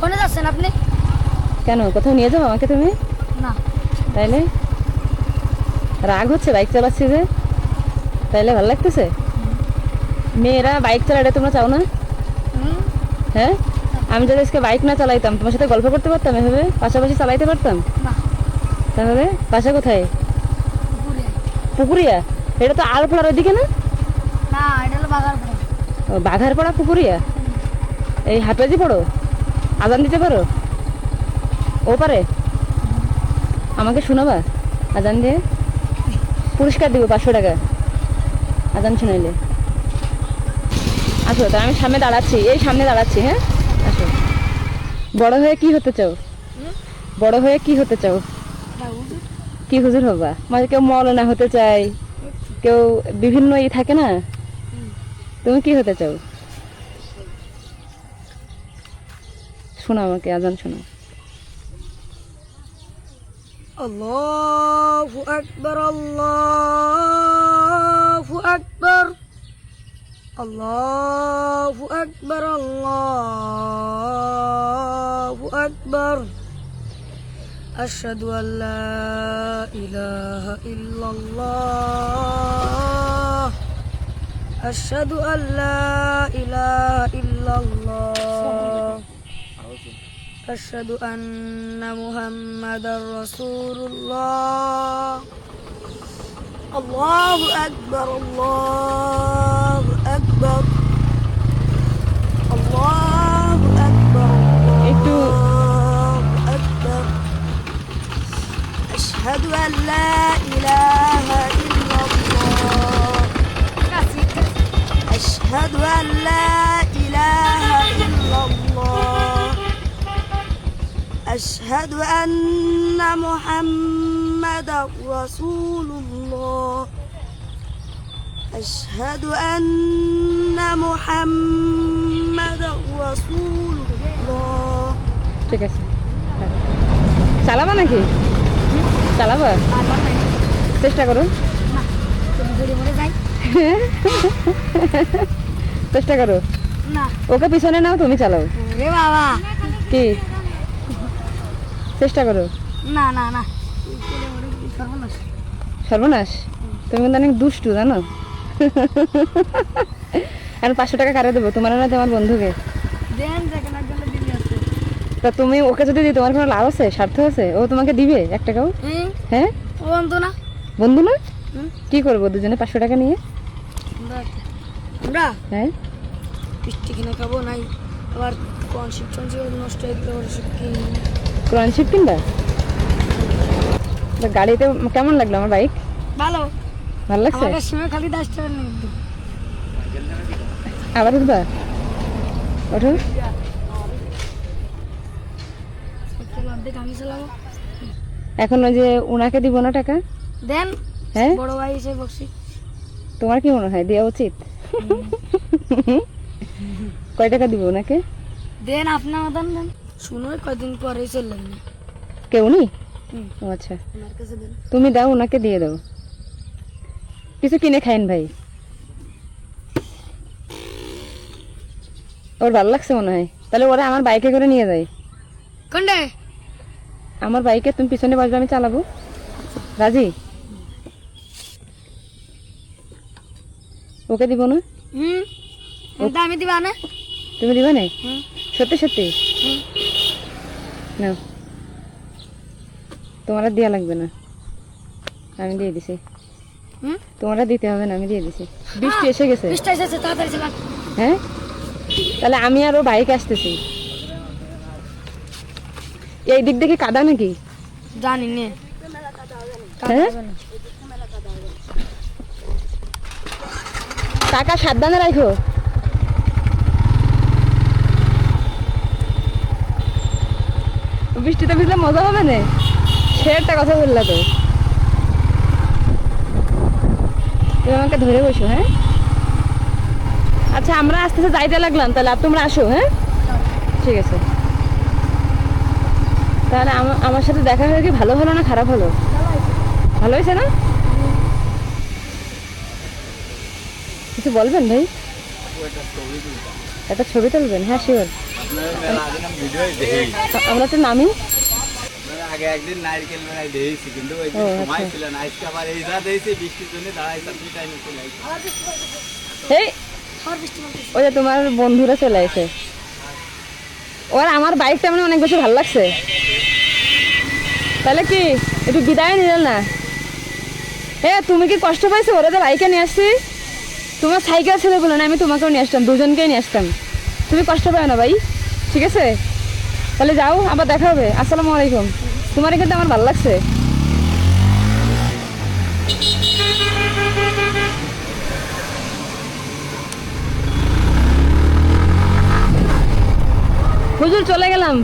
কোনে যাচ্ছেন আপনি? কেন, কোথাও নিয়ে যাও আমাকে তুমি? না। তাইলে রাগ হচ্ছে বাইক চালাচ্ছি যে? তাইলে ভালো লাগতেছে? মেয়েরা বাইক চালায় এটা তোমরা চাও না? হ্যাঁ, আমি যদি আজকে বাইক না চালাইতাম তোমার সাথে গল্প করতে পারতাম, এভাবে পাশাপাশি চালাইতে পারতাম? না। তাহলে বাসা কোথায়? পুকুরিয়া? এটা তো আলফলার ওইদিকে না? না, এটা হলো বাগারপাড়া। ও, বাঘারপাড়া পুকুরিয়া। এই হাফেজি পড়ো? আজান দিতে পারো? ও পারে? আমাকে শোনাবা আজান দিয়ে? পুরস্কার দিব 500 টাকা আজান শোনাইলে। আসো, তা আমি সামনে দাঁড়াচ্ছি, এই সামনে দাঁড়াচ্ছি। হ্যাঁ, আসো। বড় হয়ে কি হতে চাও? বড় হয়ে কি হতে চাও? কি হুজুর হবা? মানে কেউ মৌলানা হতে চায়, কেউ বিভিন্ন থাকে না, তুমি কি হতে চাও? শোনো আমাকে, আজান শোনো। আল্লাহু আকবার, আল্লাহু আকবার, আল্লাহু আকবার, আল্লাহু আকবার। আশহাদু আল্লা ইলাহা ইল্লাল্লাহ, আশহাদু আল্লা ইলাহা ইল্লাল্লাহ, আশহাদু আন্না মুহাম্মাদার রাসূলুল্লাহ। আল্লাহু আকবার, আল্লাহু আকবার, আল্লাহু আকবার, একটু আল্লাহু আকবার। আশহাদু আল্লা ইলাহা ইল্লাল্লাহ, আশহাদু আল্লা ইলাহা ইল্লাল্লাহ, আশহাদু আন্না মুহাম্মাদার রাসূলুল্লাহ, আশহাদু আন্না মুহাম্মাদার রাসূলুল্লাহ। ঠিক আছে, চালাবা নাকি? চালাবা? চেষ্টা করো, চেষ্টা করো। না। ওকে পিছনে নাও, তুমি চালাও। রে বাবা, কি চেষ্টা করো? না না না, সর্বনাশ। সর্বনাশ? তুমি কিন্তু অনেক দুষ্টু জানো। আর 500 টাকা কারে দেবো, তোমার না তোমার বন্ধুকে? দেন, দেখেন একজন দিদি আছে। তা তুমি ওকে যদি দিই তোমার কোনো লাভ আছে, স্বার্থ আছে? ও তোমাকে দিবে 1 টাকাও? হ্যাঁ, ও বন্ধু না। বন্ধু না? কি করবো দুজনে 500 টাকা নিয়ে? আমরা হ্যাঁ, মিষ্টি কিনে খাবো, নাই আবার কনসিপ নষ্ট হয়ে গেলে ওরা সব কিনে। কোরআন শিপ কিনবা? তা গাড়িতে কেমন লাগলো আমার বাইক? ভালো। ভালো লাগছে? আমাকে সিমে খালি 10 টাকা নিয়ে দিন। আবার উঠবা? ওঠো। অর্ধেক আমি চালাবো। এখন ওই যে ওনাকে দিব না টাকা? দেন। হ্যাঁ, বড় ভাই হিসেবে বকছি। তোমার কি মনে হয় দেওয়া উচিত? কয় টাকা দিব ওনাকে? দেন, আপনার মতন দেন। শুনো, কয়দিন পরে চললেন না। কে উনি? ও আচ্ছা, ওনার কাছে দেন। তুমি দাও, ওনাকে দিয়ে দাও। কিছু কিনে খাইন ভাই। ওর ভালো লাগছে মনে হয়, তাহলে ওরা আমার বাইকে করে নিয়ে যায়। কোনটা? আমার বাইকে তুমি পিছনে বসবে, আমি চালাবো। রাজি? ওকে দিব না? এটা আমি দিবা না। তুমি দিবে না? সত্যি সত্যি? না, তোমার আর দেওয়া লাগবে না, আমি দিয়ে দিছি। তোমার আর দিতে হবে না, আমি দিয়ে দিছি। বৃষ্টি এসে গেছে। বৃষ্টি এসেছে, তাড়াতাড়ি চালান। হ্যাঁ, তাহলে আমি আর ও বাইকে আসতেছি। এই দিক দেখে কাদা নাকি? জানি নে। হ্যাঁ, টাকা সাবধানে রাখো। বৃষ্টিতে ভিজলে মজা হবে না, সে একটা কথা বললা তো। তুমি আমাকে ধরে বসো। হ্যাঁ, আচ্ছা, আমরা আস্তে আস্তে যাইতে লাগলাম, তাহলে তোমরা আসো। হ্যাঁ, ঠিক আছে। তাহলে আমার সাথে দেখা হয়ে কি ভালো হলো না খারাপ হলো? ভালো হয়েছে না? কিছু বলবেন ভাই? একটা ছবি তুলবেন? হ্যাঁ, শিওর। আপনার মেলা আগে নাম ভিডিও দেখি আমরা তো নামি আগে একদিন নারকেল মেলায় দেখেছি কিন্তু ওই ও, দিন সময় আচ্ছা। ছিল না আজকে আবার এই রাত দেখেছি বৃষ্টির জন্য দাঁড়াইছে আপনি টাইমে চলে আসছে এই আমার বৃষ্টি মারতেছে। ওই যে তোমার বন্ধুরা চলে আসে ওর আমার বাইকটা মানে অনেক বেশি ভালো লাগছে তাহলে কি একটু বিদায় নিলেন না তুমি কি কষ্ট পাইছো ওরা যে বাইকে নিয়ে আসছি তোমার সাইকেল ছেড়ে বলো না আমি তোমাকেও নিয়ে আসতাম দুজনকেই নিয়ে আসতাম তুমি কষ্ট পাও না ভাই ঠিক আছে তাহলে যাও আবার দেখা হবে আসসালামু আলাইকুম তোমার কিন্তু আমার ভালো লাগছে হুজুর চলে গেলাম